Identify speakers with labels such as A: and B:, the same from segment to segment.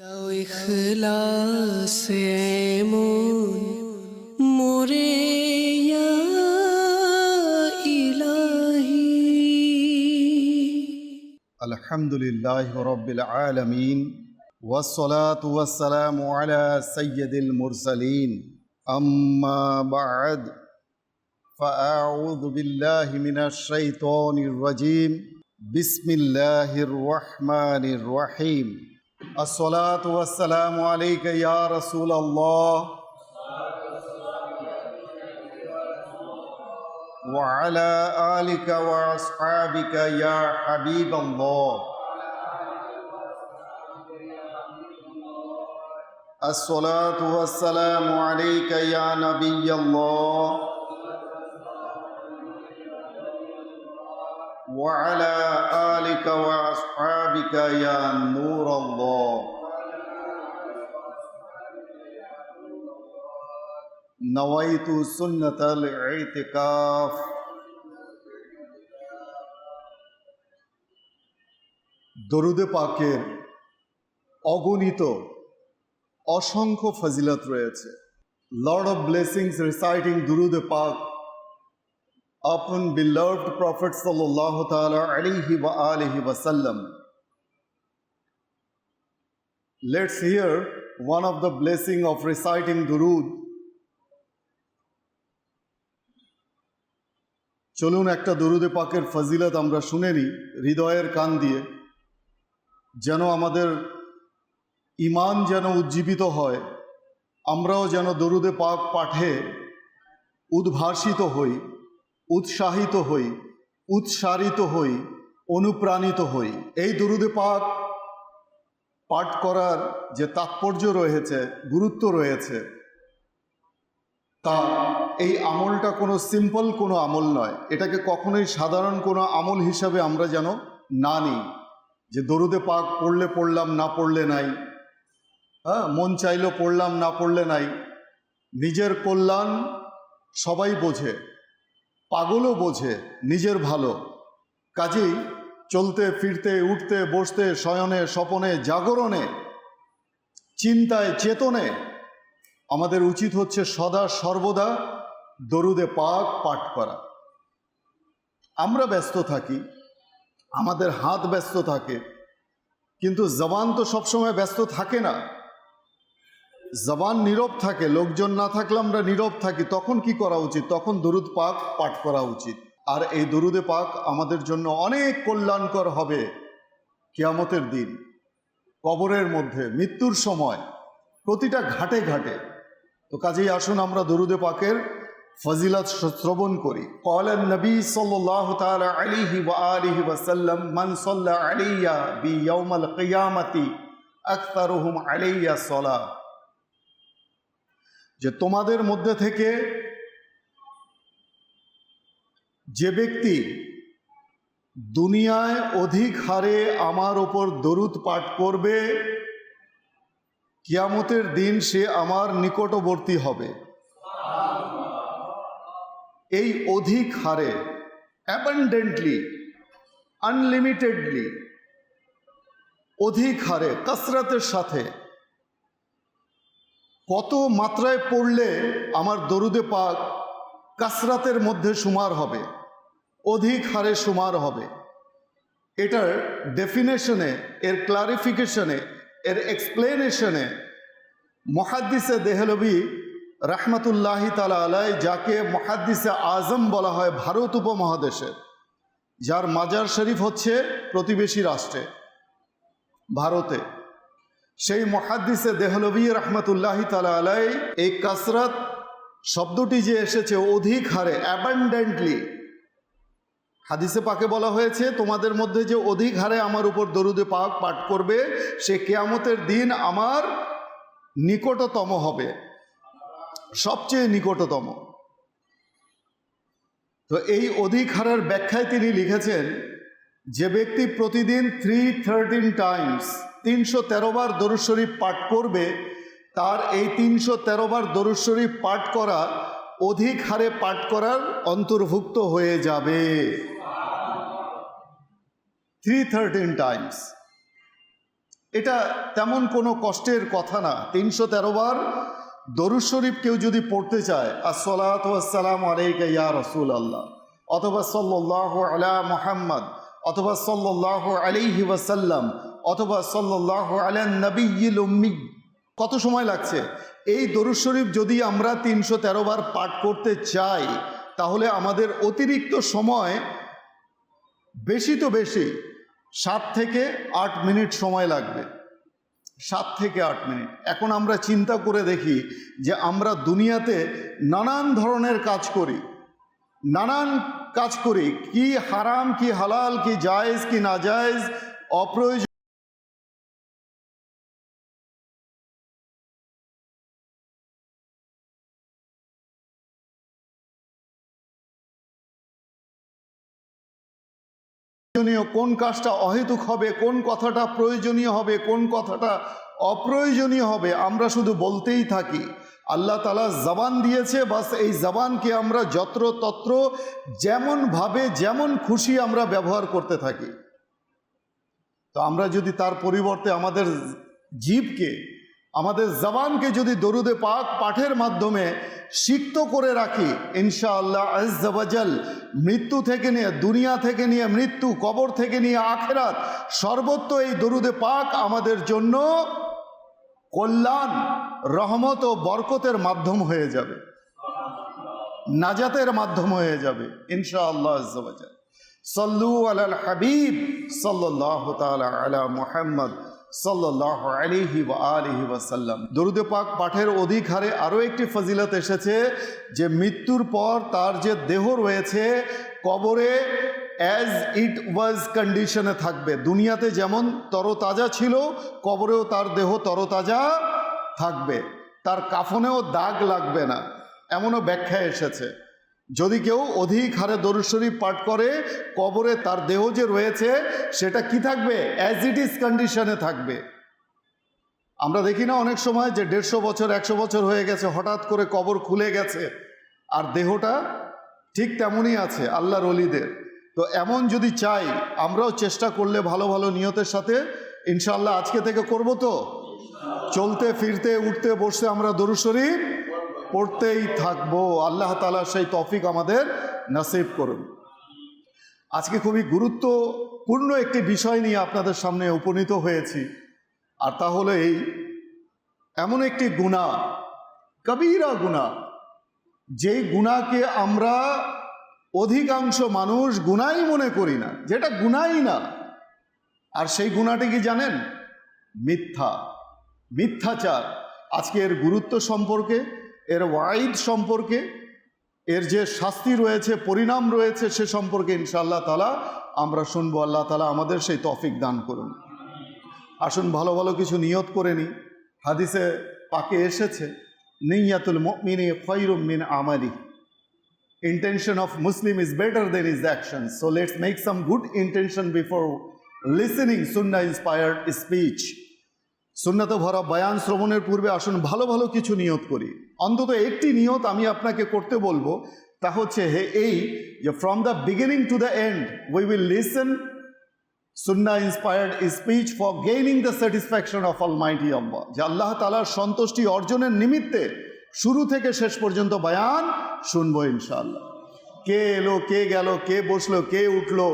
A: দাও ইখলাসে এমন মোরে ইয়া ইলাহি।
B: আলহামদুলিল্লাহি রাব্বিল আলামিন ওয়াসসালাতু ওয়াসসালামু আলা সাইয়্যিদিল মুরসালিন আম্মা বা'দ ফাআউযু বিল্লাহি মিনাশ শাইতানির রাজীম বিসমিল্লাহির রহমানির রহিম। আসসালাতু ওয়াসসালামু আলাইকা ইয়া রাসূলাল্লাহ ওয়া আলা আলিকা ওয়া আসহাবিকা ইয়া হাবিবাল্লাহ। আসসালাতু ওয়াসসালামু আলাইকা ইয়া নাবিয়াল্লাহ ওয়া আলা আলিকা ওয়া আসহাবিকা ইয়া নূরাল্লাহ। নওয়াইতু সুন্নাতাল ইতিকাফ। দরুদে পাকের অগণিত অসংখ্য ফজিলত রয়েছে। লর্ড অফ ব্লেসিংস রিসাইটিং দুরুদে পাক upon beloved Prophet sallallahu ta'ala alayhi wa alihi wa sallam. Let's hear one of the blessing of reciting durud. চলুন একটা দরুদে পাকের ফজিলত আমরা শুনে নিই হৃদয়ের কান দিয়ে, যেন আমাদের ঈমান যেন উজ্জীবিত হয়, আমরাও যেন দরুদে পাক পাঠে উদ্ভাসিত হই, উৎসাহিত হই, উৎসারিত হই, অনুপ্রাণিত হই। এই দরুদে পাক পাঠ করার যে তাৎপর্য রয়েছে, গুরুত্ব রয়েছে, তা এই আমলটা কোনো সিম্পল কোনো আমল নয়। এটাকে কখনোই সাধারণ কোনো আমল হিসাবে আমরা যেন না নিই, যে দরুদে পাক পড়লে পড়লাম, না পড়লে নাই, মন চাইলো পড়লাম, না পড়লে নাই। নিজের কল্যাণ সবাই বোঝে, পাগলও বোঝে নিজের ভালো। কাজেই চলতে ফিরতে, উঠতে বসতে, শয়নে স্বপনে জাগরণে, চিন্তায় চেতনে আমাদের উচিত হচ্ছে সদা সর্বদা দরুদে পাক পাঠ করা। আমরা ব্যস্ত থাকি, আমাদের হাত ব্যস্ত থাকে, কিন্তু জবান তো সবসময় ব্যস্ত থাকে না। জবান নীরব থাকে, লোকজন না থাকলে আমরা নীরব থাকি। তখন কি করা উচিত? তখন দরুদ পাক পাঠ করা উচিত। আর এই দরুদে পাক আমাদের জন্য অনেক কল্যাণকর হবে কিয়ামতের দিন, কবরের মধ্যে, মৃত্যুর সময়, প্রতিটা ঘাটে ঘাটে। তো কাজেই আসুন আমরা দরুদে পাকের ফজিলত শ্রবণ করি। ক্বালান নবী সাল্লাল্লাহু তাআলা আলাইহি ওয়া আলিহি ওয়া সাল্লাম মান সাল্লা আলাইয়া বি ইয়াউমাল কিয়ামাতি আকসারুহুম আলাইয়া সালাহ। যে তোমাদের মধ্যে থেকে যে ব্যক্তি দুনিয়ায় অধিক হারে আমার ওপর দরুদ পাঠ করবে, কিয়ামতের দিন সে আমার নিকটবর্তী হবে। এই অধিক হারে, অ্যাবান্ডেন্টলি, আনলিমিটেডলি, অধিক হারে, কাসরাতের সাথে, কত মাত্রায় পড়লে আমার দরুদে পাক কাসরাতের মধ্যে শুমার হবে, অধিক হারে শুমার হবে। এটার ডেফিনেশনে, এর ক্লারিফিকেশনে, এর এক্সপ্লেনেশনে মুহাদ্দিসে দেহলভী রাহমাতুল্লাহি তাআলা আলাইহি, যাকে মুহাদ্দিসে আজম বলা হয় ভারত উপমহাদেশের, যার মাজার শরীফ হচ্ছে প্রতিবেশী রাষ্ট্রে ভারতে, সেই মুহাদ্দিসে দেহলভী রাহমাতুল্লাহি তাআলা আলাইহি এই কাসরাত শব্দটি যে এসেছে অধিক হারে, অ্যাবান্ডেন্টলি, হাদিসে পাকে বলা হয়েছে তোমাদের মধ্যে যে অধিক হারে আমার উপর দরুদে পাক পাঠ করবে সে কিয়ামতের দিন আমার নিকটতম হবে, সবচেয়ে নিকটতম। তো এই অধিক হারের ব্যাখ্যায় তিনি লিখেছেন, যে ব্যক্তি প্রতিদিন 313 টাইমস 313 বার দরুদ শরীফ পাঠ করবে, তার এই 313 বার দরুদ শরীফ পাঠ করা অধিক হারে পাঠ করার অন্তর্ভুক্ত হয়ে যাবে। 313 টাইমস। এটা তেমন কোনো কষ্টের কথা না। 313 বার দরুদ শরীফ কেউ যদি পড়তে চায়, আসসালাতু ওয়াসসালামু আলাইকা ইয়া রাসূলুল্লাহ, অথবা সাল্লাল্লাহু আলা মুহাম্মদ, অথবা সাল্লাল্লাহু আলাইহি ওয়াসাল্লাম, অথবা সাল্লাল্লাহু আলান নবিয়্যিল উম্মি, কত সময় লাগছে? এই দরুদ শরীফ যদি আমরা 313 বার পাঠ করতে চাই, তাহলে আমাদের অতিরিক্ত সময় বেশি তো বেশি 7 থেকে 8 মিনিট সময় লাগবে। 7 থেকে 8 মিনিট। এখন আমরা চিন্তা করে দেখি যে আমরা দুনিয়াতে নানান ধরনের কাজ করি, কি হারাম কি হালাল, কি জায়েজ কি নাজায়েজ, অপ্রয়োজনীয় কোন কাজটা অহেতুক হবে, কোন কথাটা প্রয়োজনীয় হবে, কোন কথাটা অপ্রয়োজনীয় হবে, আমরা শুধু বলতেই থাকি। আল্লাহ তাআলা জবান দিয়েছে, বাস এই জবানকে আমরা যত্র তত্র যেমনভাবে যেমন খুশি আমরা ব্যবহার করতে থাকি। তো আমরা যদি তার পরিবর্তে আমাদের জিভকে, আমাদের জবানকে যদি দরুদে পাক পাঠের মাধ্যমে সিক্ত করে রাখি, ইনশাআল্লাহ আজ্জা ওয়াজাল মৃত্যু থেকে নিয়ে, দুনিয়া থেকে নিয়ে মৃত্যু, কবর থেকে নিয়ে আখিরাত, সর্বত্র এই দরুদে পাক আমাদের জন্য কল্যাণ, রহমত ও বরকতের মাধ্যম হয়ে যাবে, নাজাতের মাধ্যম হয়ে যাবে ইনশাআল্লাহ আজ্জা ওয়াজাল। সাল্লু আলাল হাবিব সাল্লাল্লাহু তাআলা আলা মুহাম্মদ সাল্লাল্লাহু আলাইহি ওয়া আলিহি ওয়াসাল্লাম। দরুদে পাক পাঠের অধিক হারে আরও একটি ফজিলত এসেছে যে মৃত্যুর পর তার যে দেহ রয়েছে কবরে অ্যাজ ইট ওয়াজ কন্ডিশনে থাকবে। দুনিয়াতে যেমন তরতাজা ছিল, কবরেও তার দেহ তরতাজা থাকবে, তার কাফনেও দাগ লাগবে না, এমনও ব্যাখ্যা এসেছে। যদি কেউ অধিক হারে দরুদ শরীফ পাঠ করে, কবরে তার দেহ যে রয়েছে সেটা কি থাকবে? অ্যাজ ইট ইজ কন্ডিশনে থাকবে। আমরা দেখি না অনেক সময় যে 150 বছর 100 বছর হয়ে গেছে, হঠাৎ করে কবর খুলে গেছে আর দেহটা ঠিক তেমনই আছে আল্লাহর ওলিদের। তো এমন যদি চাই, আমরাও চেষ্টা করলে ভালো ভালো নিয়তের সাথে ইনশাআল্লাহ আজকে থেকে করব। তো চলতে ফিরতে উঠতে বসতে আমরা দরুদ শরীফ পড়তেই থাকবো। আল্লাহ তাআলা সেই তৌফিক আমাদের নসিব করুন। আজকে খুবই গুরুত্বপূর্ণ একটি বিষয় নিয়ে আপনাদের সামনে উপনীত হয়েছি, আর তা হলো এই এমন একটি গুনাহ, কবিরা গুনাহ, যেই গুনাহকে আমরা অধিকাংশ মানুষ গুনাহই মনে করি না, যেটা গুনাহই না। আর সেই গুনাহটি কি জানেন? মিথ্যাচার। আজকে এর গুরুত্ব সম্পর্কে, এর ওয়াইদ সম্পর্কে, এর যে শাস্তি রয়েছে, পরিণাম রয়েছে, সে সম্পর্কে ইনশাআল্লাহ তাআলা আমরা শুনবো। আল্লাহ তাআলা আমাদের সেই তৌফিক দান করুন। আসুন ভালো ভালো কিছু নিয়ত করে নিই। হাদিসে পাকে এসেছে, নিয়াতুল মুমিনি খায়রুম মিন আমালি, intention of Muslim is better than his actions. So let's make some good intention before listening sunnah inspired speech. সুন্নাতে ভরা বয়ান শ্রবণের পূর্বে আসুন ভালো ভালো কিছু নিয়ত করি। অন্তত একটি নিয়ত আমি আপনাকে করতে বলবো, তা হচ্ছে এই যে from the beginning to the end we will listen সুন্নাহ inspired speech for gaining the satisfaction of almighty আল্লাহ, যে আল্লাহ তাআলার সন্তুষ্টি অর্জনের নিমিত্তে শুরু থেকে শেষ পর্যন্ত বয়ান শুনবো ইনশাআল্লাহ। কে এলো, কে গেল, কে বসলো, কে উঠলো,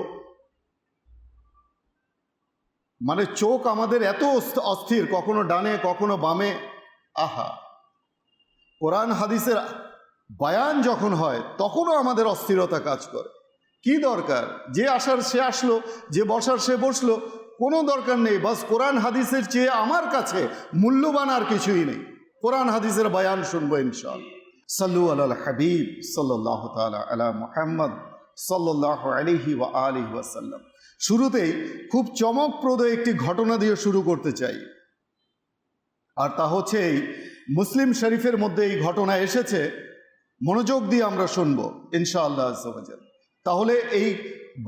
B: মানে চোখ আমাদের এত অস্থির, কখনো ডানে কখনো বামে। আহা, কোরআন হাদিসের বয়ান যখন হয় তখনও আমাদের অস্থিরতা কাজ করে। কি দরকার? যে আসার সে আসলো, যে বসার সে বসলো, কোনো দরকার নেই। বাস কোরআন হাদিসের চেয়ে আমার কাছে মূল্যবান আর কিছুই নেই। কোরআন হাদিসের বয়ান শুনবো ইনশাআল্লাহ। সাল্লু আলাল হাবিব সাল্লাল্লাহু তাআলা আলা মুহাম্মদ সাল্লাল্লাহু আলাইহি ওয়া আলিহি ওয়াসাল্লাম। শুরুতেই খুব চমকপ্রদ একটি ঘটনা দিয়ে শুরু করতে চাই, আর তা হচ্ছে এই মুসলিম শরীফের মধ্যে এই ঘটনা এসেছে। মনোযোগ দিয়ে আমরা শুনবো ইনশাআল্লাহ আজ্জা ওয়াজাল। তাহলে এই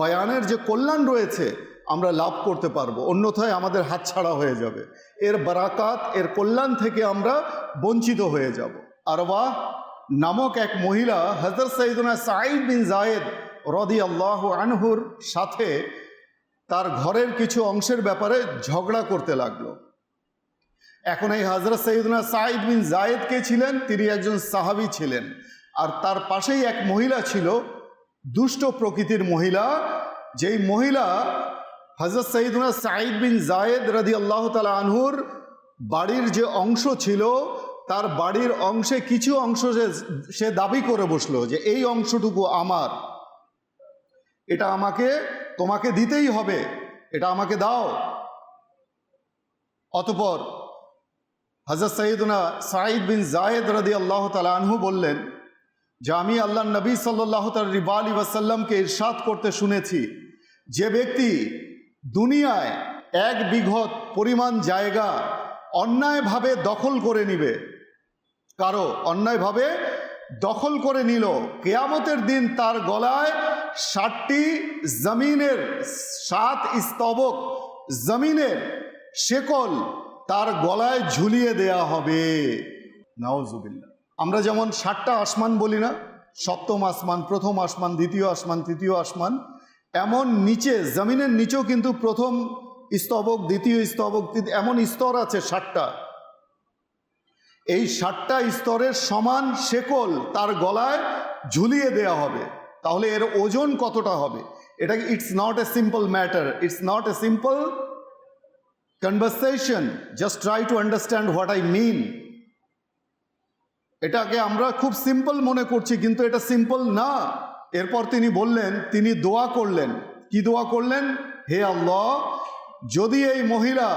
B: বয়ানের যে কল্যাণ রয়েছে আমরা লাভ করতে পারবো, অন্যথায় আমাদের হাতছাড়া হয়ে যাবে। এর বারাকাত, এর কল্যাণ থেকে আমরা বঞ্চিত হয়ে যাব। আরওয়াহ নামক এক মহিলা হযরত সাইয়্যিদুনা সাঈদ বিন যায়েদ রাদিয়াল্লাহু আনহুর সাথে তার ঘরের কিছু অংশের ব্যাপারে ঝগড়া করতে লাগলো। এখন এই হযরত সাইয়্যিদুনা সাঈদ বিন যায়েদ কে ছিলেন? তিনি একজন সাহাবী ছিলেন। আর তার পাশেই এক মহিলা ছিল, দুষ্ট প্রকৃতির মহিলা। যেই মহিলা হযরত সাইয়্যিদুনা সাঈদ বিন যায়েদ রাদিয়াল্লাহু তাআলা আনহুর বাড়ির যে অংশ ছিল, তার বাড়ির অংশে কিছু অংশ সে দাবি করে বসলো যে এই অংশটুকু আমার, এটা তোমাকে দিতেই হবে, এটা আমাকে দাও। অতঃপর হযরত সাইয়্যিদুনা সাঈদ বিন যায়েদ রাদিয়াল্লাহু তাআলা আনহু বললেন যে আমি আল্লাহর নবী সাল্লাল্লাহু আলাইহি ওয়াসাল্লামকে ইরশাদ করতে শুনেছি, যে ব্যক্তি দুনিয়ায় 1 বিঘত পরিমাণ জায়গা অন্যায়ভাবে দখল করে নিবে, কারো অন্যায়ভাবে দখল করে নিল, কিয়ামতের দিন তার গলায় 7টি জমিনের 7 স্তবক জমিনের শেকল তার গলায় ঝুলিয়ে দেয়া হবে। নাউজুবিল্লাহ। আমরা যেমন 7টা আসমান বলি না, সপ্তম আসমান, প্রথম আসমান, দ্বিতীয় আসমান, তৃতীয় আসমান, এমন নিচে জমিনের নিচেও কিন্তু প্রথম স্তবক, দ্বিতীয় স্তবক, এমন স্তর আছে 7টা। এই 7টা স্তরের সমান শেকল তার গলায় ঝুলিয়ে দেয়া হবে। তাহলে এর ওজন কতটা হবে? এটা it's not a simple matter, it's not a simple conversation, just try to understand what I mean. এটাকে আমরা খুব সিম্পল মনে করছি, কিন্তু এটা সিম্পল না। এরপর তিনি বললেন, তিনি দোয়া করলেন। কি দোয়া করলেন? হে আল্লাহ, যদি এই মহিলা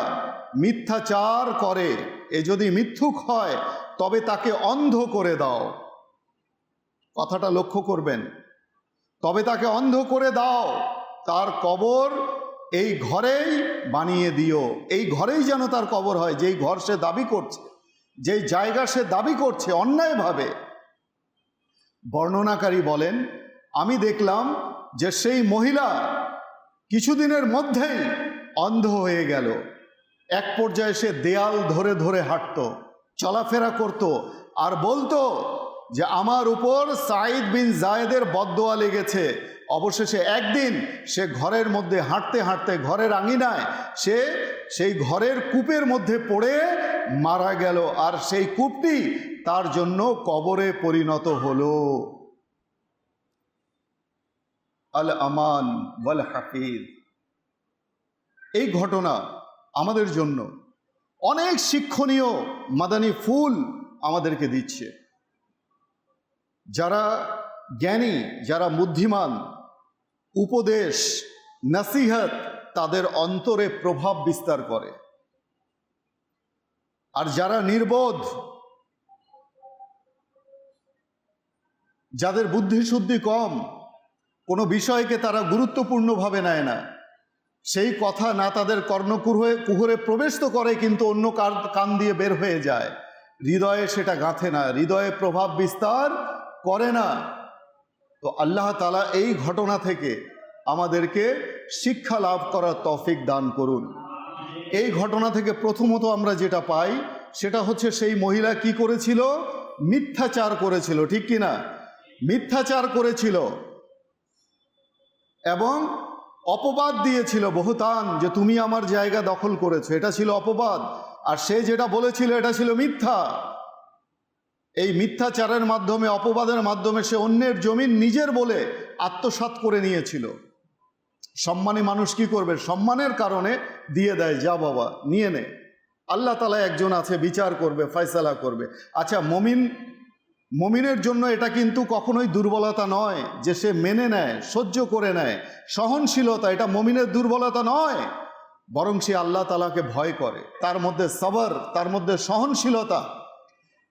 B: মিথ্যাচার করে, এ যদি মিথ্যুক হয়, তবে তাকে অন্ধ করে দাও। কথাটা লক্ষ্য করবেন, তবে তাকে অন্ধ করে দাও, তার কবর এই ঘরেই বানিয়ে দিও, এই ঘরেই যেন তার কবর হয়, যেই ঘর সে দাবি করছে, যেই জায়গা সে দাবি করছে অন্যায়ভাবে। বর্ণনাকারী বলেন, আমি দেখলাম যে সেই মহিলা কিছুদিনের মধ্যেই অন্ধ হয়ে গেল। এক পর্যায়ে সে দেয়াল ধরে ধরে হাঁটতো, চলাফেরা করত, আর বলতো যে আমার উপর সাঈদ বিন যায়েদের বদদোয়া লেগেছে। অবশেষে একদিন সে ঘরের মধ্যে হাঁটতে হাঁটতে ঘরের আঙিনায় সে সেই ঘরের কূপের মধ্যে পড়ে মারা গেল, আর সেই কূপটি তার জন্য কবরে পরিণত হলো। আল আমান ওয়াল হাফিজ। এই ঘটনা আমাদের জন্য অনেক শিক্ষণীয় মাদানী ফুল আমাদেরকে দিচ্ছে। যারা জ্ঞানী, যারা বুদ্ধিমান, উপদেশ, নসিহত তাদের অন্তরে প্রভাব বিস্তার করে। আর যারা নির্বোধ, যাদের বুদ্ধি শুদ্ধি কম, কোনো বিষয়কে তারা গুরুত্বপূর্ণভাবে নেয় না, সেই কথা না তাদের কর্ণকুহরে প্রবেশ তো করে, কিন্তু অন্য কান দিয়ে বের হয়ে যায়, হৃদয়ে সেটা গাঁথে না, হৃদয়ে প্রভাব বিস্তার করে না। তো আল্লাহ তাআলা এই ঘটনা থেকে আমাদেরকে শিক্ষা লাভ করার তৌফিক দান করুন। এই ঘটনা থেকে প্রথমত আমরা যেটা পাই সেটা হচ্ছে সেই মহিলা কি করেছিল? মিথ্যাচার করেছিল, ঠিক কিনা? মিথ্যাচার করেছিল এবং অপবাদ দিয়েছিল, বহুতান, যে তুমি আমার জায়গা দখল করেছো, এটা ছিল অপবাদ। আর সে যেটা বলেছিল এটা ছিল মিথ্যা। এই মিথ্যাচারের মাধ্যমে, অপবাদের মাধ্যমে সে অন্যের জমিন নিজের বলে আত্মসাৎ করে নিয়েছিল। সম্মানী মানুষ কি করবে? সম্মানের কারণে দিয়ে দেয়, যা বাবা নিয়ে নে, আল্লাহ তাআলা একজন আছে, বিচার করবে, ফয়সালা করবে। আচ্ছা, মমিনের জন্য এটা কিন্তু কখনোই দুর্বলতা নয় যে সে মেনে নেয়, সহ্য করে নেয়, সহনশীলতা, এটা মমিনের দুর্বলতা নয়, বরং সে আল্লাহ তাআলাকে ভয় করে, তার মধ্যে সবর, তার মধ্যে সহনশীলতা,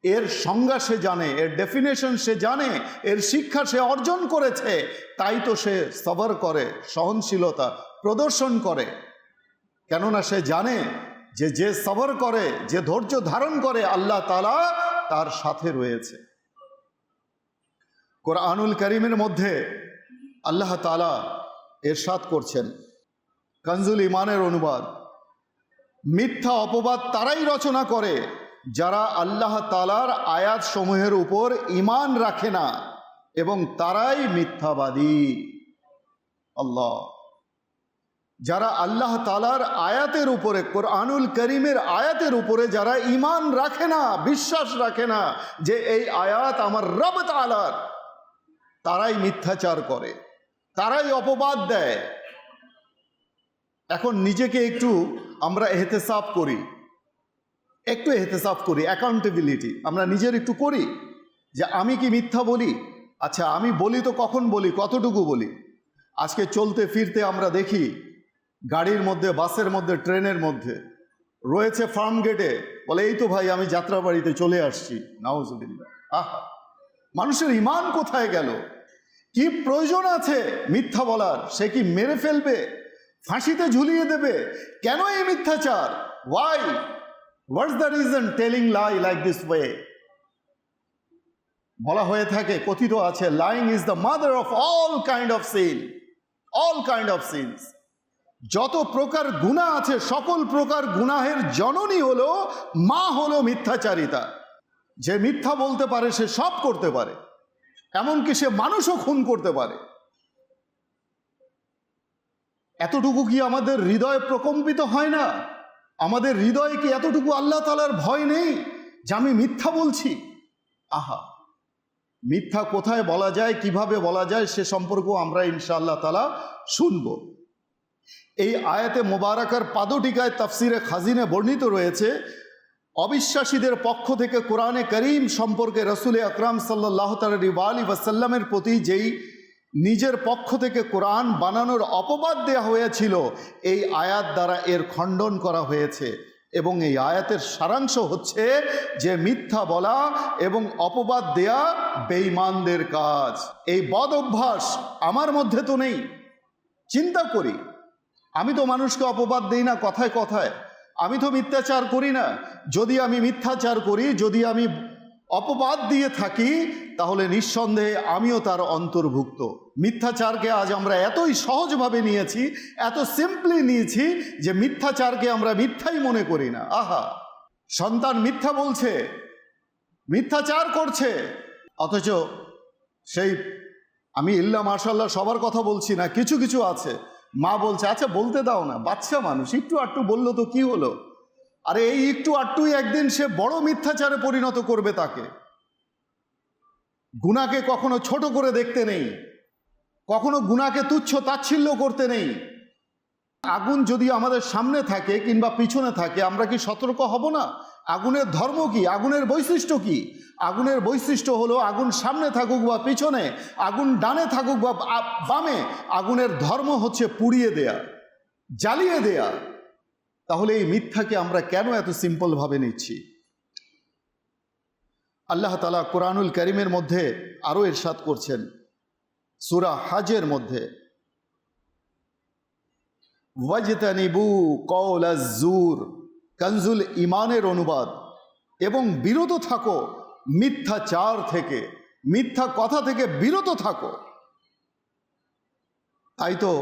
B: এর সংজ্ঞা সে জানে, এর ডেফিনেশন সে জানে, এর শিক্ষা সে অর্জন করেছে, তাই তো সে সবর করে, সহনশীলতা প্রদর্শন করে। কেননা সে জানে যে যে সবর করে, যে ধৈর্য ধারণ করে, আল্লাহ তাআলা তার সাথে রয়েছে। কোরআনুল কারীমের মধ্যে আল্লাহ তাআলা ইরশাদ করছেন, কানজুল ইমানের অনুবাদ, মিথ্যা অপবাদ তারাই রচনা করে যারা আল্লাহ তাআলার আয়াত সমূহের উপর ঈমান রাখে না, এবং তারাই মিথ্যাবাদী। আল্লাহ, যারা আল্লাহ তাআলার আয়াতের উপরে, কোরআনুল করিমের আয়াতের উপরে যারা ঈমান রাখে না, বিশ্বাস রাখে না যে এই আয়াত আমার রব তাআলার, তারাই মিথ্যাচার করে, তারাই অপবাদ দেয়। এখন নিজেকে একটু আমরা এহতেসাব করি, অ্যাকাউন্টেবিলিটি আমরা নিজের একটু করি যে আমি কি মিথ্যা বলি? আচ্ছা, আমি বলি তো কখন বলি, কতটুকু বলি? আজকে চলতে ফিরতে আমরা দেখি গাড়ির মধ্যে, বাসের মধ্যে, ট্রেনের মধ্যে রয়েছে ফার্ম গেটে, বলে এই তো ভাই আমি যাত্রাবাড়িতে চলে আসছি। নাউজুবিল্লাহ। আহা, মানুষের ঈমান কোথায় গেল? কি প্রয়োজন আছে মিথ্যা বলার? সে কি মেরে ফেলবে, ফাঁসিতে ঝুলিয়ে দেবে? কেন এই মিথ্যাচার? Why? What's the reason telling lie like this way? বলা হয়ে থাকে, কথিত আছে, lying is the mother of all kind of sin, all kind of sins. যত প্রকার গুনাহ আছে, সকল প্রকার গুনাহের জননী হলো, মা হলো মিথ্যাচারিতা। যে মিথ্যা বলতে পারে সে সব করতে পারে, এমনকি সে মানুষও খুন করতে পারে। এতটুকু কি আমাদের হৃদয় প্রকম্পিত হয় না? আমাদের হৃদয়ে কি এতটুকু আল্লাহ তাআলার ভয় নেই যে আমি মিথ্যা বলছি? আহা, মিথ্যা কোথায় বলা যায়, কিভাবে বলা যায়, সে সম্পর্কেও আমরা ইনশাআল্লাহ তাআলা শুনব। এই আয়াতে মোবারকার পাদটিকায় তাফসিরে খাজিনে বর্ণিত রয়েছে, অবিশ্বাসীদের পক্ষ থেকে কোরআনে করিম সম্পর্কে রাসূল আকরাম সাল্লাল্লাহু আলাইহি ওয়াসাল্লামের প্রতি যেই নিজের পক্ষ থেকে কোরআন বানানোর অপবাদ দেয়া হয়েছিল, এই আয়াত দ্বারা এর খণ্ডন করা হয়েছে। এবং এই আয়াতের সারাংশ হচ্ছে যে মিথ্যা বলা এবং অপবাদ দেয়া বেঈমানদের কাজ। এই বদ অভ্যাস আমার মধ্যে তো নেই। চিন্তা করি, আমি তো মানুষকে অপবাদ দেই না কথায় কথায়, আমি তো মিথ্যাচার করি না। যদি আমি মিথ্যাচার করি, যদি আমি অপবাদ দিয়ে থাকি, তাহলে নিঃসন্দেহে আমিও তার অন্তর্ভুক্ত। মিথ্যাচারকে আজ আমরা এতই সহজভাবে নিয়েছি, এত সিম্পলি নিয়েছি যে মিথ্যাচারকে আমরা মিথ্যাই মনে করি না। আহা, সন্তান মিথ্যা বলছে, মিথ্যাচার করছে, অথচ সেই, আমি ইল্লা মাশাআল্লাহ সবার কথা বলছি না, কিছু কিছু আছে, মা বলছে আচ্ছা বলতে দাও না, বাচ্চা মানুষ, একটু আটটু বললো তো কি হলো? আরে এই একটু আটটুই একদিন সে বড় মিথ্যাচারে পরিণত করবে তাকে। গুনাহকে কখনো ছোট করে দেখতে নেই, কখনো গুনাহকে তুচ্ছ তাচ্ছিল্য করতে নেই। আগুন যদি আমাদের সামনে থাকে কিংবা পিছনে থাকে, আমরা কি সতর্ক হব না? আগুনের ধর্ম কি? আগুনের বৈশিষ্ট্য কি? আগুনের বৈশিষ্ট্য হলো, আগুন সামনে থাকুক বা পিছনে, আগুন ডানে থাকুক বা বামে, আগুনের ধর্ম হচ্ছে পুড়িয়ে দেয়া, জ্বালিয়ে দেয়া। তাহলে এই মিথ্যাকে আমরা কেন এত সিম্পলভাবে নিচ্ছি? আল্লাহ তাআলা কোরআনুল কারীমের মধ্যে আরও ইরশাদ করছেন, সূরা হাজের মধ্যে, ওয়াজতানিবু কওলাজ জুর, কানজুল ঈমানের অনুবাদ, এবং বিরত থাকো মিথ্যাচার থেকে, মিথ্যা কথা থেকে বিরত থাকো। তাই তো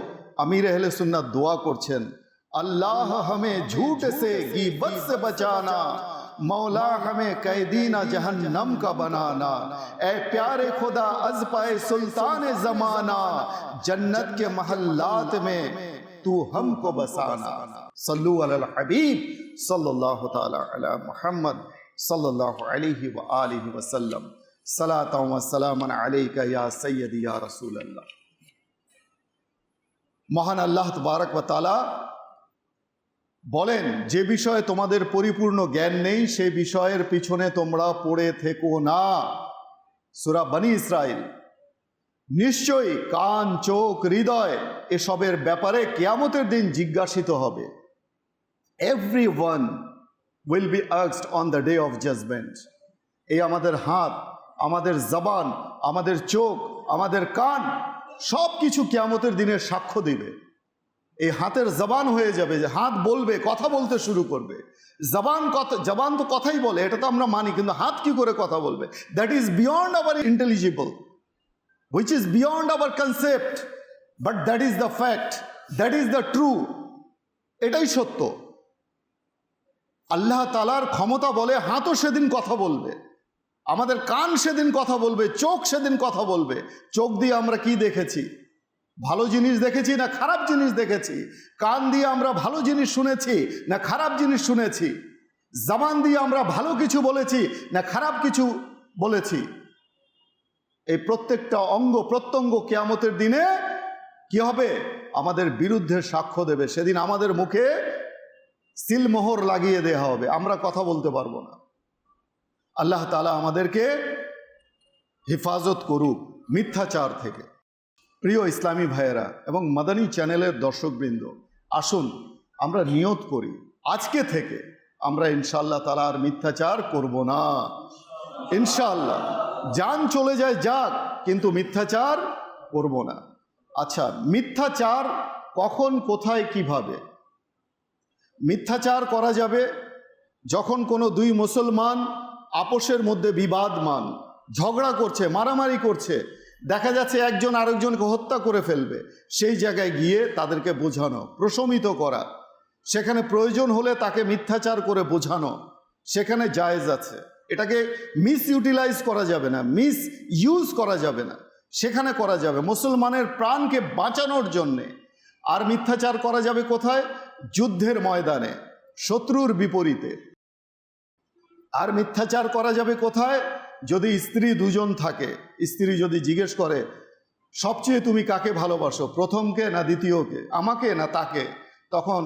B: আমির আহলে সুন্নাত দোয়া করছেন, अल्लाह हमें झूठ से गीबत से बचाना, मौला हमें कैदीना जहन्नम का बनाना, ए प्यारे खुदा अज पाए सुल्तान जमाना, जन्नत के महल्लात में तू हमको बसाना। सल्लु अलल हबीब सल्लल्लाहु ताला अला मुहम्मद सल्लल्लाहु अलैहि व आलिहि वसल्लम, सलातु व सलामन अलैका या सय्यदी या रसूल अल्लाह। মহান আল্লাহ তাবারক ওয়া তাআলা বলেন, যে বিষয়ে তোমাদের পরিপূর্ণ জ্ঞান নেই সেই বিষয়ের পিছনে তোমরা পড়ে থেকো না। সূরা বনী ইসরাইল। নিশ্চয়ই কান, চোখ, হৃদয় এসবের ব্যাপারে কিয়ামতের দিন জিজ্ঞাসিত হবে। Everyone will be asked on the day of judgment. এই আমাদের হাত, আমাদের জবান, আমাদের চোখ, আমাদের কান, সব কিছু কিয়ামতের দিনের সাক্ষ্য দিবে। এই হাতের জবান হয়ে যাবে, যে হাত বলবে, কথা বলতে শুরু করবে। জবান তো কথাই বলে, এটা তো আমরা মানি, কিন্তু হাত কি করে কথা বলবে? That is beyond our intelligible, which is beyond our concept, but that is the fact, that is the true. এটাই সত্য। আল্লাহ তাআলার ক্ষমতা বলে হাতও সেদিন কথা বলবে, আমাদের কান সেদিন কথা বলবে, চোখ সেদিন কথা বলবে। চোখ দিয়ে আমরা কি দেখেছি? ভালো জিনিস দেখেছি না খারাপ জিনিস দেখেছি? কান দিয়ে আমরা ভালো জিনিস শুনেছি না খারাপ জিনিস শুনেছি? জবান দিয়ে আমরা ভালো কিছু বলেছি না খারাপ কিছু বলেছি? এই প্রত্যেকটা অঙ্গ প্রত্যঙ্গ কিয়ামতের দিনে কি হবে? আমাদের বিরুদ্ধে সাক্ষ্য দেবে। সেদিন আমাদের মুখে সিলমোহর লাগিয়ে দেওয়া হবে, আমরা কথা বলতে পারবো না। আল্লাহ তাআলা আমাদেরকে হেফাজত করুক মিথ্যাচার থেকে। প্রিয় ইসলামী ভাইয়েরা এবং মাদানী চ্যানেলের দর্শকবৃন্দ, আসুন আমরা নিয়ত করি আজকে থেকে আমরা ইনশাআল্লাহ তাআলা আর মিথ্যাচার করব না। ইনশাআল্লাহ জান চলে যায় যাক, কিন্তু মিথ্যাচার করব না। আচ্ছা, মিথ্যাচার কখন, কোথায়, কিভাবে? মিথ্যাচার করা যাবে যখন কোনো দুই মুসলমান আপোষের মধ্যে বিবাদমান, ঝগড়া করছে, মারামারি করছে, দেখা যাচ্ছে একজন আরেকজনকে হত্যা করে ফেলবে, সেই জায়গায় গিয়ে তাদেরকে বোঝানো, প্রশমিত করা, সেখানে প্রয়োজন হলে তাকে মিথ্যাচার করে বোঝানো, সেখানে জায়েজ আছে। এটাকে মিস ইউটিলাইজ করা যাবে না, মিস ইউজ করা যাবে না, সেখানে করা যাবে মুসলমানের প্রাণকে বাঁচানোর জন্যে। আর মিথ্যাচার করা যাবে কোথায়? যুদ্ধের ময়দানে, শত্রুর বিপরীতে। আর মিথ্যাচার করা যাবে কোথায়? যদি স্ত্রী দুজন থাকে, স্ত্রী যদি জিজ্ঞেস করে সবচেয়ে তুমি কাকে ভালোবাসো, প্রথমকে না দ্বিতীয়কে, আমাকে না তাকে, তখন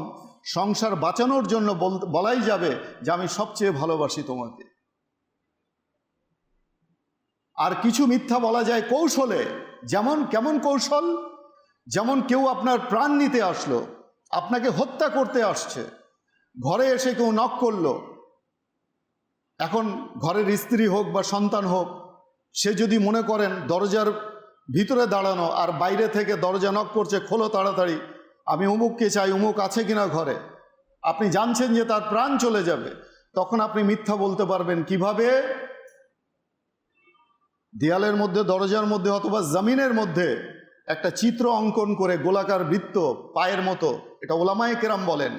B: সংসার বাঁচানোর জন্য বলাই যাবে যে আমি সবচেয়ে ভালোবাসি তোমাকে। আর কিছু মিথ্যা বলা যায় কৌশলে। যেমন কেমন কৌশল? যেমন কেউ আপনার প্রাণ নিতে আসলো, আপনাকে হত্যা করতে আসছে, ঘরে এসে কেউ নক করলো, এখন ঘরের স্ত্রী হোক বা সন্তান হোক, সে যদি মনে করেন দরজার ভিতরে দাঁড়ানো আর বাইরে থেকে দরজা নক করছে, খোলো তাড়াতাড়ি, আমি অমুককে চাই, অমুক আছে কিনা ঘরে, আপনি জানছেন যে তার প্রাণ চলে যাবে, তখন আপনি মিথ্যা বলতে পারবেন কিভাবে? দেয়ালের মধ্যে, দরজার মধ্যে অথবা জমিনের মধ্যে একটা চিত্র অঙ্কন করে, গোলাকার বৃত্ত পায়ের মতো, এটা ওলামায়ে কেরাম বলেন,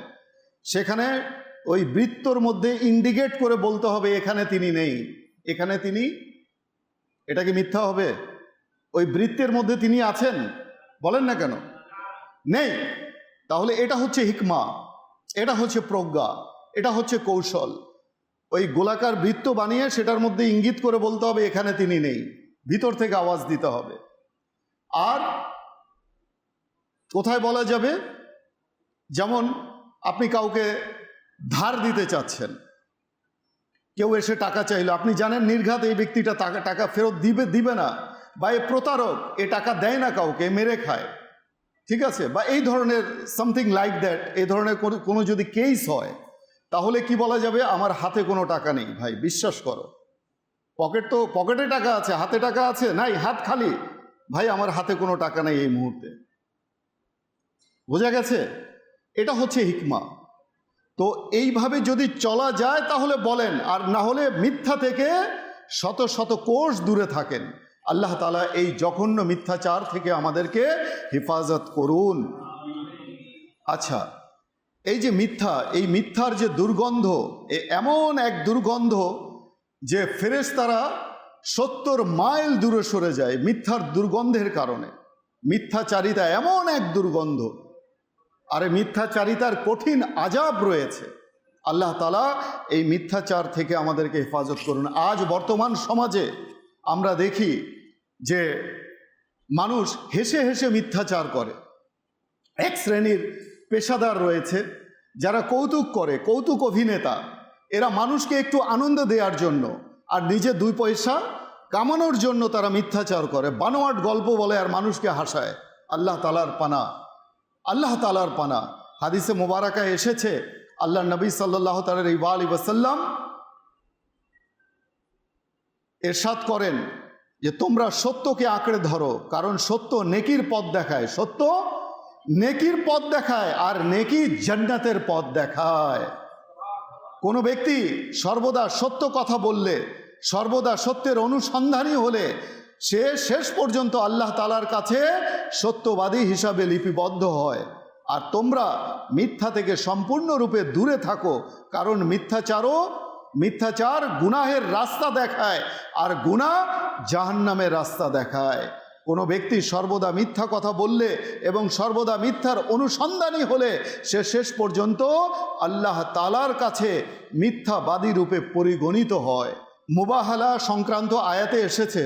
B: সেখানে ওই বৃত্তর মধ্যে ইন্ডিকেট করে বলতে হবে এখানে তিনি নেই, এখানে তিনি। এটা কি মিথ্যা হবে? ওই বৃত্তের মধ্যে তিনি আছেন, বলেন না কেন? নেই। তাহলে এটা হচ্ছে হিকমা, এটা হচ্ছে প্রজ্ঞা, এটা হচ্ছে কৌশল। ওই গোলাকার বৃত্ত বানিয়ে সেটার মধ্যে ইঙ্গিত করে বলতে হবে এখানে তিনি নেই, ভিতর থেকে আওয়াজ দিতে হবে। আর কোথায় বলা যাবে? যেমন আপনি কাউকে ধার দিতে চাচ্ছেন, কেউ এসে টাকা চাইলো, আপনি জানেন নির্ঘাত এই ব্যক্তিটা টাকা ফেরত দিবে না, বা এ প্রতারক, এ টাকা দেয় না কাউকে, মেরে খায়, ঠিক আছে, বা এই ধরনের সামথিং লাইক দ্যাট, এই ধরনের কোনো যদি কেস হয়, তাহলে কি বলা যাবে? আমার হাতে কোনো টাকা নেই ভাই, বিশ্বাস করো। পকেটে টাকা আছে, হাতে টাকা আছে? নাই, হাত খালি। ভাই আমার হাতে কোনো টাকা নেই এই মুহূর্তে। বোঝা গেছে? এটা হচ্ছে হিকমা। তো এইভাবে যদি চলা যায় তাহলে বলেন, আর না হলে মিথ্যা থেকে শত শত কোষ দূরে থাকেন। আল্লাহ তাআলা এই জঘন্য মিথ্যাচার থেকে আমাদেরকে হেফাজত করুন। আচ্ছা, এই যে মিথ্যা, এই মিথ্যার যে দুর্গন্ধ, এমন এক দুর্গন্ধ যে ফেরেশতারা 70 মাইল দূরে সরে যায় মিথ্যার দুর্গন্ধের কারণে। মিথ্যাচারিতা এমন এক দুর্গন্ধ, আর মিথ্যাচারিতার কঠিন আযাব রয়েছে। আল্লাহ তাআলা এই মিথ্যাচার থেকে আমাদেরকে হেফাজত করুন। আজ বর্তমান সমাজে আমরা দেখি যে মানুষ হেসে হেসে মিথ্যাচার করে। এক শ্রেণীর পেশাদার রয়েছে যারা কৌতুক করে, কৌতুক অভিনেতা, এরা মানুষকে একটু আনন্দ দেওয়ার জন্য আর নিজে 2 পয়সা কামানোর জন্য তারা মিথ্যাচার করে, বানোয়াট গল্প বলে আর মানুষকে হাসায়। আল্লাহ তাআলার পানা, আল্লাহ তাআলার পানা। হাদিসে মোবারকায় এসেছে, আল্লাহ নবী সাল্লাল্লাহু আলাইহি ওয়াসাল্লাম ইরশাদ করেন যে তোমরা সত্যকে আঁকড়ে ধরো, কারণ সত্য নেকির পথ দেখায়, সত্য নেকির পথ দেখায়, আর নেকি জান্নাতের পথ দেখায়। কোনো ব্যক্তি সর্বদা সত্য কথা বললে, সর্বদা সত্যের অনুসন্ধানী হলে, সে শেষ পর্যন্ত আল্লাহ তাআলার কাছে সত্যবাদী হিসাবে লিপিবদ্ধ হয়। আর তোমরা মিথ্যা থেকে সম্পূর্ণরূপে দূরে থাকো, কারণ মিথ্যাচার গুনাহের রাস্তা দেখায়, আর গুনাহ জাহান্নামের রাস্তা দেখায়। কোনো ব্যক্তি সর্বদা মিথ্যা কথা বললে এবং সর্বদা মিথ্যার অনুসন্ধানী হলে সে শেষ পর্যন্ত আল্লাহ তাআলার কাছে মিথ্যাবাদী রূপে পরিগণিত হয়। মুবাহালা সংক্রান্ত আয়াতে এসেছে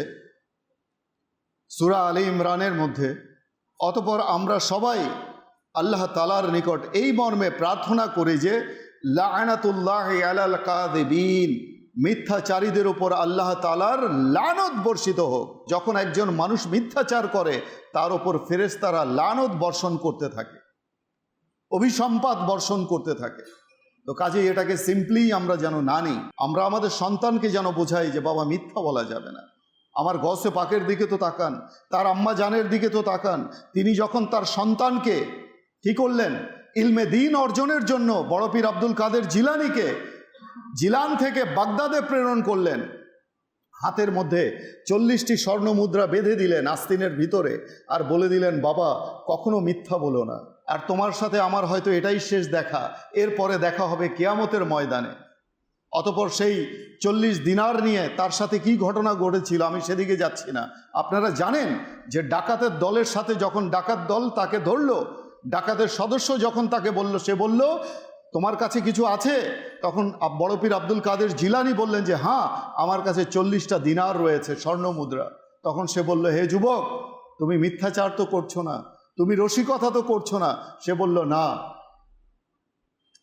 B: সূরা আলী ইমরানের মধ্যে। অতঃপর আমরা সবাই আল্লাহ তাআলার নিকট এই মর্মে প্রার্থনা করি যে লাআনাতুল্লাহি আলাল কাযিবিন, মিথ্যাচারীদের উপর আল্লাহ তাআলার লানত বর্ষিত হোক। যখন একজন মানুষ মিথ্যাচার করে তার উপর ফেরেশতারা লানত বর্ষণ করতে থাকে, অভিসম্পাত বর্ষণ করতে থাকে। তো কাজেই এটাকে সিম্পলি আমরা যেন না নিই। আমরা আমাদের সন্তানকে যেন বোঝাই যে বাবা মিথ্যা বলা যাবে না। আমার গৌসে পাকের দিকে তো তাকান, তার আম্মা জানের দিকে তো তাকান। তিনি যখন তার সন্তানকে কি করলেন, ইলমে দ্বীন অর্জনের জন্য বড় পীর আব্দুল কাদের জিলানীকে জিলান থেকে বাগদাদে প্রেরণ করলেন, হাতের মধ্যে 40টি স্বর্ণ মুদ্রা বেঁধে দিলেন আস্তিনের ভিতরে, আর বলে দিলেন বাবা কখনো মিথ্যা বলো না, আর তোমার সাথে আমার হয়তো এটাই শেষ দেখা, এরপরে দেখা হবে কিয়ামতের ময়দানে। অতঃপর সেই 40 দিনার নিয়ে তার সাথে কি ঘটনা ঘটেছিল আমি সেদিকে যাচ্ছি না। আপনারা জানেন যে ডাকাতের দলের সাথে যখন ডাকাত দল তাকে ধরলো, ডাকাতের সদস্য যখন তাকে বলল, সে বলল তোমার কাছে কিছু আছে? তখন বড় পীর আব্দুল কাদের জিলানী বললেন যে হ্যাঁ, আমার কাছে 40টা দিনার রয়েছে, স্বর্ণ মুদ্রা। তখন সে বলল, হে যুবক, তুমি মিথ্যাচার তো করছো না, তুমি রসিকতা তো করছো না? সে বলল, না,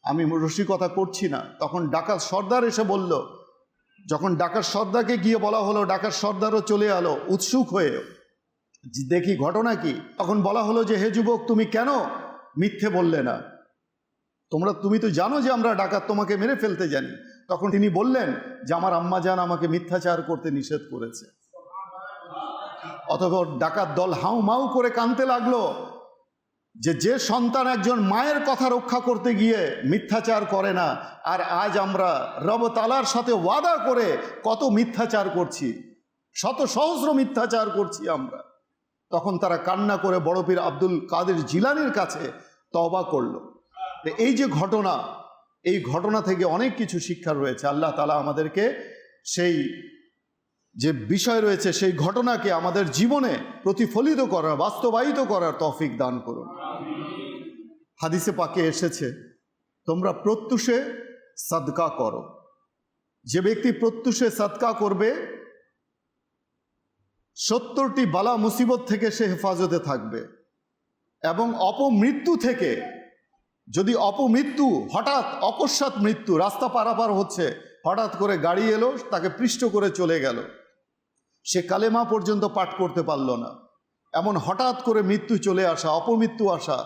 B: আমি রসিকতা করছি না। তখন ডাকাত সর্দার এসে বলল, যখন ডাকাত সর্দারকে গিয়ে বলা হলো, ডাকাত সর্দারও চলে এলো উৎসুক হয়ে, দেখি ঘটনা কি। তখন বলা হলো যে হে যুবক, তুমি কেন মিথ্যে বললে না? তুমি তো জানো যে আমরা ডাকাত, তোমাকে মেরে ফেলতে জানি। তখন তিনি বললেন যে আমার আম্মা জান আমাকে মিথ্যাচার করতে নিষেধ করেছে। অতঃপর ডাকাত দল হাউ মাউ করে কাঁদতে লাগলো যে সন্তান একজন মায়ের কথা রক্ষা করতে গিয়ে মিথ্যাচার করে না, আর আজ আমরা রব তাআলার সাথে ওয়াদা করে কত মিথ্যাচার করছি, শত সহস্র মিথ্যাচার করছি আমরা। তখন তারা কান্না করে বড় পীর আব্দুল কাদের জিলানীর কাছে তওবা করলো। এই যে ঘটনা, এই ঘটনা থেকে অনেক কিছু শিক্ষা রয়েছে। আল্লাহ তাআলা আমাদেরকে সেই যে বিষয় রয়েছে সেই ঘটনাকে আমাদের জীবনে প্রতিফলিত করার, বাস্তবায়িত করার তৌফিক দান করুন। হাদিসে পাকে এসেছে, তোমরা প্রত্যুষে সাদকা করো। যে ব্যক্তি প্রত্যুষে সাদকা করবে 70টি বালা মুসিবত থেকে সে হেফাজতে থাকবে, এবং অপমৃত্যু থেকে, যদি অপমৃত্যু, হঠাৎ অকস্মাৎ মৃত্যু, রাস্তা পারাপার হচ্ছে, হঠাৎ করে গাড়ি এলো তাকে পৃষ্ঠ করে চলে গেল, সে কালেমা পর্যন্ত পাঠ করতে পারল না, এমন হঠাৎ করে মৃত্যু চলে আসা, অপমৃত্যু আসা,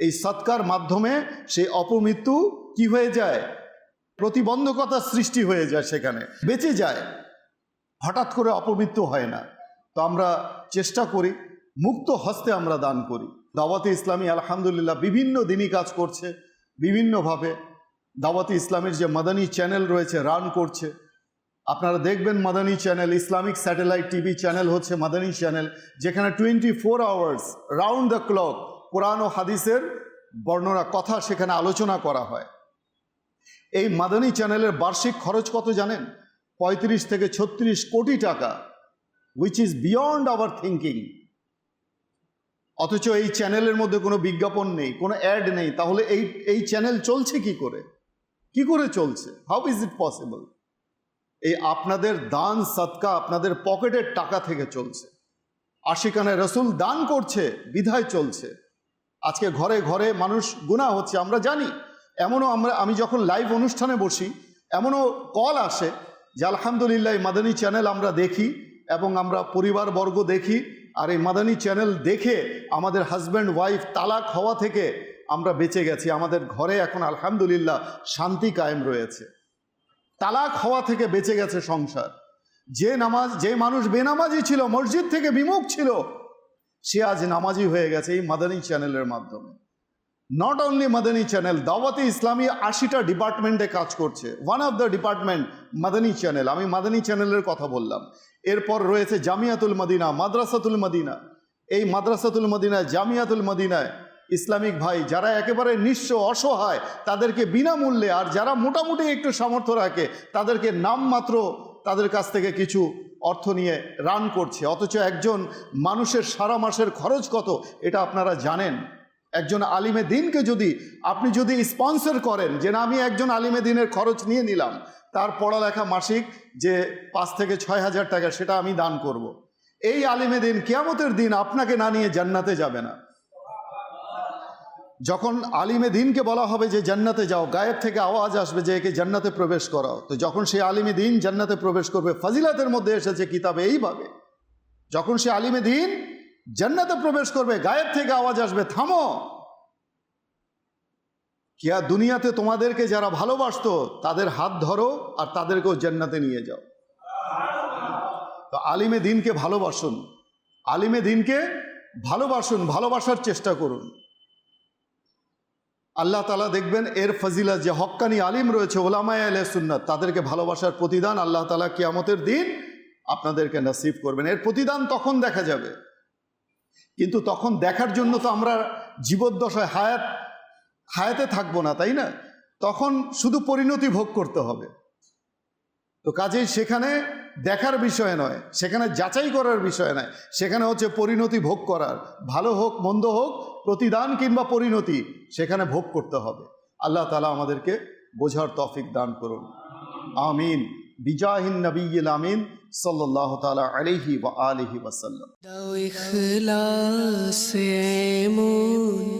B: এই সৎকার মাধ্যমে সেই অপমৃত্যু কি হয়ে যায়, প্রতিবন্ধকতার সৃষ্টি হয়ে যায়, সেখানে বেঁচে যায়, হঠাৎ করে অপমৃত্যু হয় না। তো আমরা চেষ্টা করি মুক্ত হস্তে আমরা দান করি। দাওয়াতে ইসলামী আলহামদুলিল্লাহ বিভিন্ন দিনই কাজ করছে, বিভিন্নভাবে দাওয়াতে ইসলামের যে মাদানী চ্যানেল রয়েছে রান করছে। আপনারা দেখবেন Madani channel, Islamic satellite TV channel হচ্ছে মাদানী চ্যানেল, যেখানে 24 আওয়ার্স রাউন্ড দ্য ক্লক কোরআন ও হাদিসের বর্ণনা কথা সেখানে আলোচনা করা হয়। এই মাদানী চ্যানেলের বার্ষিক খরচ কত জানেন? 35 থেকে 36 কোটি টাকা, which is beyond our thinking। অথচ এই চ্যানেলের মধ্যে কোনো বিজ্ঞাপন নেই, কোনো অ্যাড নেই। তাহলে এই চ্যানেল চলছে কি করে চলছে? How is it possible? এই আপনাদের দান সদকা আপনাদের পকেটের টাকা থেকে চলছে। আশিকানে রসুল দান করছে বিধায় চলছে। আজকে ঘরে ঘরে মানুষ গুনাহ হচ্ছে আমরা জানি। এমনও আমি যখন লাইভ অনুষ্ঠানে বসি, এমনও কল আসে যে আলহামদুলিল্লাহ এই মাদানী চ্যানেল আমরা দেখি এবং আমরা পরিবারবর্গ দেখি, আর এই মাদানী চ্যানেল দেখে আমাদের হাজব্যান্ড ওয়াইফ তালাক হওয়া থেকে আমরা বেঁচে গেছি। আমাদের ঘরে এখন আলহামদুলিল্লাহ শান্তি কায়েম রয়েছে, তালাক হওয়া থেকে বেঁচে গেছে সংসার। যে মানুষ বেনামাজি ছিল, মসজিদ থেকে বিমুখ ছিল, সে আজ নামাজি হয়ে গেছে এই মাদানী চ্যানেলের মাধ্যমে। নট অনলি মাদানী চ্যানেল, দাওয়াতে ইসলামী 80টা ডিপার্টমেন্টে কাজ করছে। One of the department Madani channel. আমি মাদানী চ্যানেলের কথা বললাম। এরপর রয়েছে জামিয়াতুল মদিনা, মাদ্রাসাতুল মদিনা। এই মাদ্রাসাতুল মদিনায়, জামিয়াতুল মদিনায় ইসলামিক ভাই যারা একেবারে নিঃস্ব অসহায় তাদেরকে বিনামূল্যে, আর যারা মোটামুটি একটু সামর্থ্য রাখে তাদেরকে নামমাত্র তাদের কাছ থেকে কিছু অর্থ নিয়ে রান করছে, অথচ একজন মানুষের সারা মাসের খরচ কত এটা আপনারা জানেন। একজন আলিমে দিনকে আপনি যদি স্পন্সর করেন যে না আমি একজন আলিমে দিনের খরচ নিয়ে নিলাম, তার পড়ালেখা মাসিক যে 5 থেকে 6 হাজার টাকা সেটা আমি দান করব, এই আলিমে দিন কিয়ামতের দিন আপনাকে না নিয়ে জান্নাতে যাবে না। যখন আলিমে দিনকে বলা হবে যে জান্নাতে যাও, গায়েব থেকে আওয়াজ আসবে যে একে জান্নাতে প্রবেশ করাও, তো যখন সে আলিমে দিন জান্নাতে প্রবেশ করবে, ফজিলাতের মধ্যে এসেছে কিতাবে এইভাবে, যখন সে আলিমে দিন জান্নাতে প্রবেশ করবে গায়েব থেকে আওয়াজ আসবে থামো, কিয়া দুনিয়াতে তোমাদেরকে যারা ভালোবাসতো তাদের হাত ধরো আর তাদেরকেও জান্নাতে নিয়ে যাও। তো আলিমে দিনকে ভালোবাসুন, আলিমে দিনকে ভালোবাসুন, ভালোবাসার চেষ্টা করুন। আল্লাহ তাআলা দেখবেন এর ফজিলত, যে হক্কানি আলিম রয়েছে ওলামায়ে আহলে সুন্নাত, তাদেরকে ভালোবাসার প্রতিদান আল্লাহ তাআলা কিয়ামতের দিন আপনাদেরকে নসিব করবেন। এর প্রতিদান তখন দেখা যাবে, কিন্তু তখন দেখার জন্য তো আমরা জীবদ্দশায় হায়াতে থাকবো না, তাই না? তখন শুধু পরিণতি ভোগ করতে হবে। তো কাজেই সেখানে দেখার বিষয় নয়, সেখানে যাচাই করার বিষয় নয়, সেখানে হচ্ছে পরিণতি ভোগ করার, ভালো হোক মন্দ হোক, প্রতিদান কিংবা পরিণতি সেখানে ভোগ করতে হবে। আল্লাহ তাআলা আমাদেরকে বোঝার তৌফিক দান করুন, আমিন। বিজাহিন নবিয়্যিল আমিন সাল্লাল্লাহু তাআলা আলাইহি ওয়া আলিহি ওয়াসাল্লাম।
A: দাও ইখলাস এমন